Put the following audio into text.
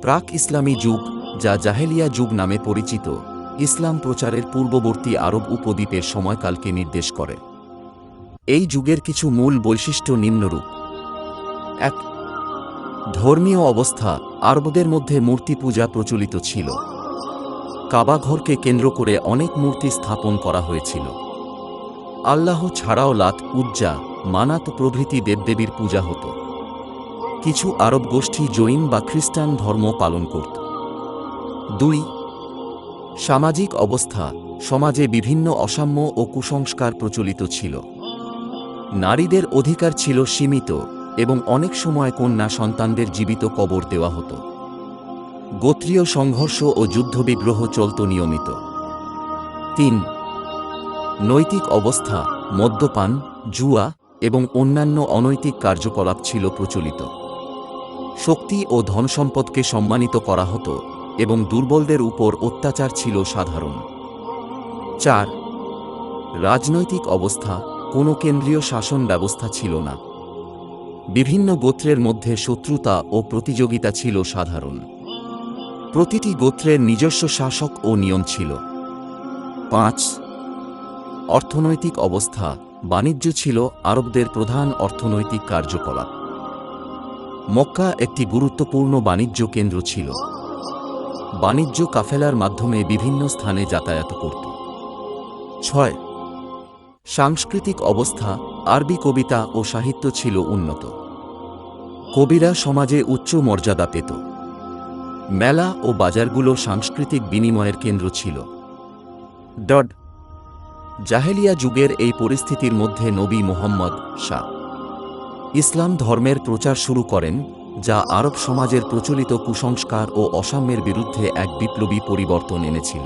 প্রাক ইসলামী যুগ, যা জাহেলিয়া যুগ নামে পরিচিত, ইসলাম প্রচারের পূর্ববর্তী আরব উপদ্বীপের সময়কালকে নির্দেশ করে। এই যুগের কিছু মূল বৈশিষ্ট্য নিম্নরূপ। ১. ধর্মীয় অবস্থা। আরবদের মধ্যে মূর্তি পূজা প্রচলিত ছিল। কাবা ঘরকে কেন্দ্র করে অনেক মূর্তি স্থাপন করা হয়েছিল। আল্লাহ ছাড়াও লাত, উজ্জা, মানাত প্রভৃতি দেবদেবীর পূজা হতো। কিছু আরব গোষ্ঠী জৈন বা খ্রিস্টান ধর্ম পালন করত। ২. সামাজিক অবস্থা। সমাজে বিভিন্ন অসাম্য ও কুসংস্কার প্রচলিত ছিল। নারীদের অধিকার ছিল সীমিত এবং অনেক সময় কন্যা সন্তানদের জীবিত কবর দেওয়া হতো। গোত্রীয় সংঘর্ষ ও যুদ্ধবিগ্রহ চলত নিয়মিত। ৩. নৈতিক অবস্থা। মদ্যপান, জুয়া এবং অন্যান্য অনৈতিক কার্যকলাপ ছিল প্রচলিত। শক্তি ও ধনসম্পদকে সম্মানিত করা হতো এবং দুর্বলদের উপর অত্যাচার ছিল সাধারণ। ৪. রাজনৈতিক অবস্থা। কোনো কেন্দ্রীয় শাসন ব্যবস্থা ছিল না। বিভিন্ন গোত্রের মধ্যে শত্রুতা ও প্রতিযোগিতা ছিল সাধারণ। প্রতিটি গোত্রের নিজস্ব শাসক ও নিয়ম ছিল। ৫. অর্থনৈতিক অবস্থা। বাণিজ্য ছিল আরবদের প্রধান অর্থনৈতিক কার্যকলাপ। মক্কা একটি গুরুত্বপূর্ণ বাণিজ্য কেন্দ্র ছিল। বাণিজ্য কাফেলার মাধ্যমে বিভিন্ন স্থানে যাতায়াত করত। ৬. সাংস্কৃতিক অবস্থা। আরবি কবিতা ও সাহিত্য ছিল উন্নত। কবিরা সমাজে উচ্চ মর্যাদা পেত। মেলা ও বাজারগুলো সাংস্কৃতিক বিনিময়ের কেন্দ্র ছিল। জাহেলিয়া যুগের এই পরিস্থিতির মধ্যে নবী মুহাম্মদ ইসলাম ধর্মের প্রচার শুরু করেন, যা আরব সমাজের প্রচলিত কুসংস্কার ও অসাম্যের বিরুদ্ধে এক বিপ্লবী পরিবর্তন এনেছিল।